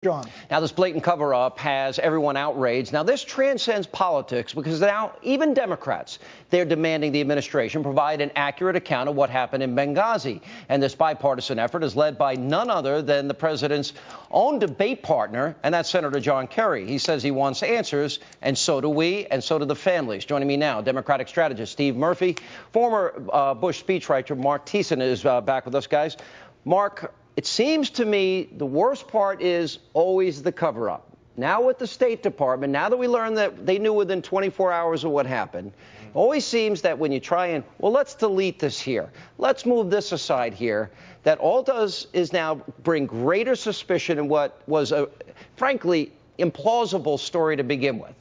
John. Now, this blatant cover-up has everyone outraged. Now, this transcends politics because now even Democrats, they're demanding the administration provide an accurate account of what happened in Benghazi. And this bipartisan effort is led by none other than the president's own debate partner, and that's Senator John Kerry. He says he wants answers, and so do we, and so do the families. Joining me now, Democratic strategist Steve Murphy. Former Bush speechwriter Mark Thiessen is back with us, guys. Mark, it seems to me the worst part is always the cover-up. Now with the State Department, now that we learned that they knew within 24 hours of what happened, it always seems that when you try and, well, let's delete this here, let's move this aside here, that all does is now bring greater suspicion in what was a, frankly, implausible story to begin with.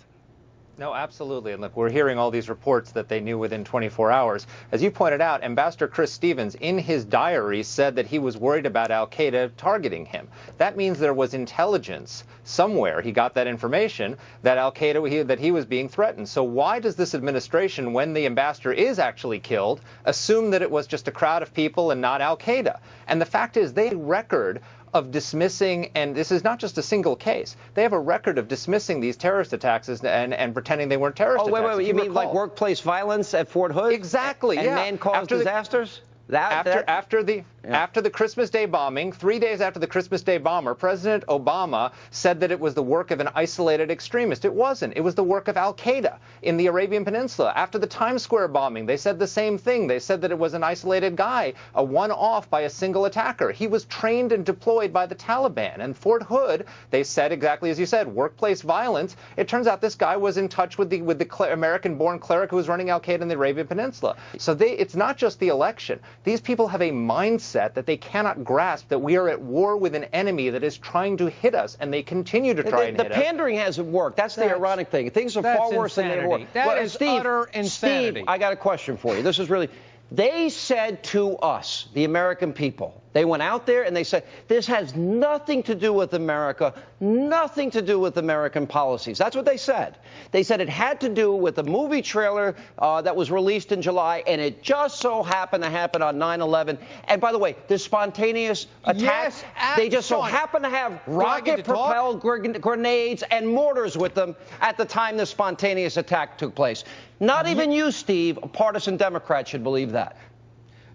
No, absolutely. And look, we're hearing all these reports that they knew within 24 hours. As you pointed out, Ambassador Chris Stevens, in his diary, said that he was worried about al-Qaeda targeting him. That means there was intelligence somewhere. He got that information that al-Qaeda, that he was being threatened. So why does this administration, when the ambassador is actually killed, assume that it was just a crowd of people and not al-Qaeda? And the fact is, they record of dismissing, and this is not just a single case, they have a record of dismissing these terrorist attacks and pretending they weren't terrorist attacks. Oh, wait, you mean like workplace violence at Fort Hood? Exactly, and yeah. Man-caused disasters? After the Christmas Day bombing, 3 days after the Christmas Day bomber, President Obama said that it was the work of an isolated extremist. It wasn't. It was the work of al-Qaeda in the Arabian Peninsula. After the Times Square bombing, they said the same thing. They said that it was an isolated guy, a one-off by a single attacker. He was trained and deployed by the Taliban. And Fort Hood, they said exactly as you said, workplace violence. It turns out this guy was in touch with the American-born cleric who was running al-Qaeda in the Arabian Peninsula. So it's not just the election. These people have a mindset that they cannot grasp, that we are at war with an enemy that is trying to hit us, and they continue to try and hit us. The pandering hasn't worked. That's the ironic thing. Things are far worse than they were. That is utter insanity. Steve, I got a question for you. This is really... They said to us, the American people, they went out there and they said, this has nothing to do with America, nothing to do with American policies. That's what they said. They said it had to do with a movie trailer that was released in July, and it just so happened to happen on 9/11. And by the way, this spontaneous attack, they just so happened to have rocket-propelled grenades and mortars with them at the time the spontaneous attack took place. Not even you, Steve, a partisan Democrat, should believe that.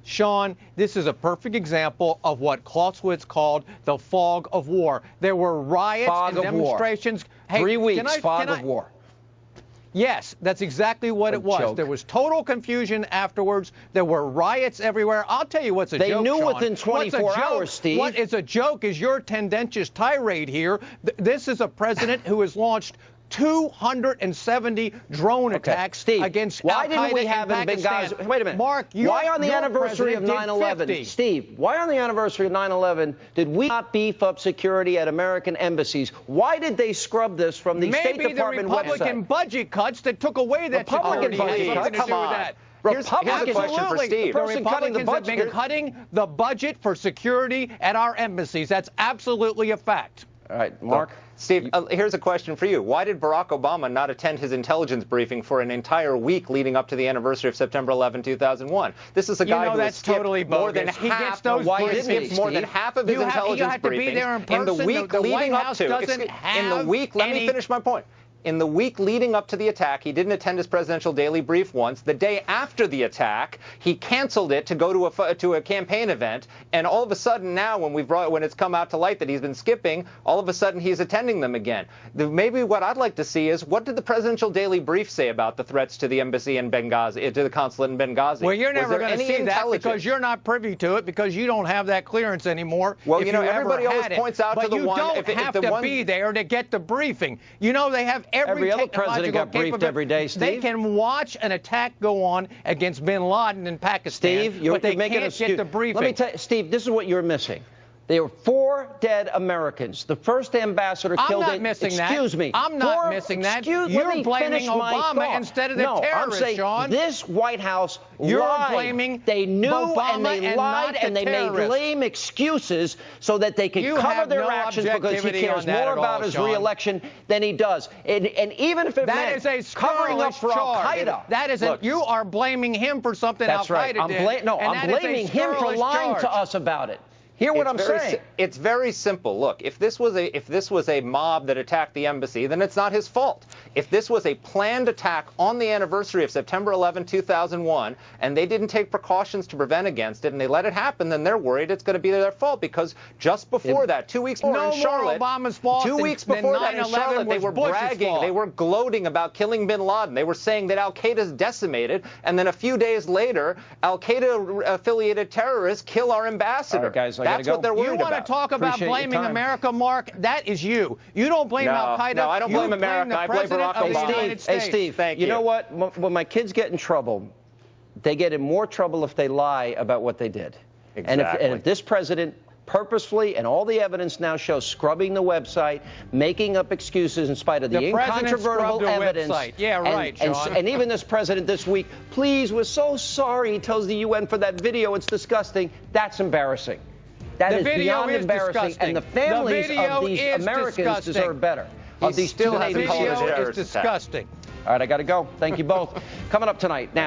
Sean, this is a perfect example of what Clausewitz called the fog of war. There were riots and demonstrations. Hey, 3 weeks, fog of war. Yes, that's exactly what it was. Joke. There was total confusion afterwards. There were riots everywhere. I'll tell you what's a joke, They knew Sean. within 24 hours, Steve. What is a joke is your tendentious tirade here. This is a president who has launched 270 drone attacks against why didn't we have in Benghazi? Wait a minute. Mark, why on the anniversary of 9/11, Steve, why on the anniversary of 9/11 did we not beef up security at American embassies? Why did they scrub this from the State Department website? Maybe the Republican budget cuts that took away that security had something to do with that. Here's a question for Steve. The Republicans have been cutting the budget for security at our embassies. That's absolutely a fact. All right, Mark. Steve, here's a question for you. Why did Barack Obama not attend his intelligence briefing for an entire week leading up to the anniversary of September 11, 2001? This is a guy who has skipped more than half. Why didn't he? More than half of his intelligence briefings in the week leading up to. Let me finish my point. In the week leading up to the attack, he didn't attend his presidential daily brief once. The day after the attack, he canceled it to go to a campaign event. And all of a sudden now, when it's come out to light that he's been skipping, all of a sudden he's attending them again. Maybe what I'd like to see is, what did the presidential daily brief say about the threats to the embassy in Benghazi, to the consulate in Benghazi? Well, you're never going to see that because you're not privy to it, because you don't have that clearance anymore. Well, you know, everybody always points out to the one. But you don't have to be there to get the briefing. You know, they have every other president got briefed every day, Steve. They can watch an attack go on against bin Laden in Pakistan, Steve, you're making an excuse. Get the briefing. Let me tell you, Steve, this is what you're missing. There were 4 dead Americans. The first ambassador killed. I'm not missing that. Excuse me. I'm not missing that. You're blaming Obama instead of the terrorists, I'm saying Sean. This White House lied. Blaming they knew Obama and they lied and they made lame excuses so that they could cover their actions because he cares more about his re-election than he does. And even if it meant covering up for Al-Qaeda. That is you are blaming him for something Al-Qaeda did. I'm blaming him for lying to us about it. Hear what I'm saying. It's very simple. Look, if this was a mob that attacked the embassy, then it's not his fault. If this was a planned attack on the anniversary of September 11, 2001, and they didn't take precautions to prevent against it, and they let it happen, then they're worried it's going to be their fault, because just before that, 2 weeks before in Charlotte, Obama's fault 2 weeks before that in Charlotte, they were bragging, they were gloating about killing bin Laden. They were saying that Al-Qaeda's decimated, and then a few days later, Al-Qaeda-affiliated terrorists kill our ambassador. All right, guys, That's what they're worried about. You want to talk about blaming America, Mark? That is you. You don't blame Al-Qaeda. No, I don't blame America. I blame Barack Obama. Hey, Steve, thank you. You know what? When my kids get in trouble, they get in more trouble if they lie about what they did. Exactly. And if this president purposefully, and all the evidence now shows, scrubbing the website, making up excuses in spite of the incontrovertible evidence. Yeah, right, John. And even this president this week, please, we're so sorry, he tells the UN for that video, it's disgusting. That's embarrassing. That is beyond embarrassing. And the families of these Americans deserve better. Of these two Navy soldiers. It's disgusting. All right, I got to go. Thank you both. Coming up tonight now.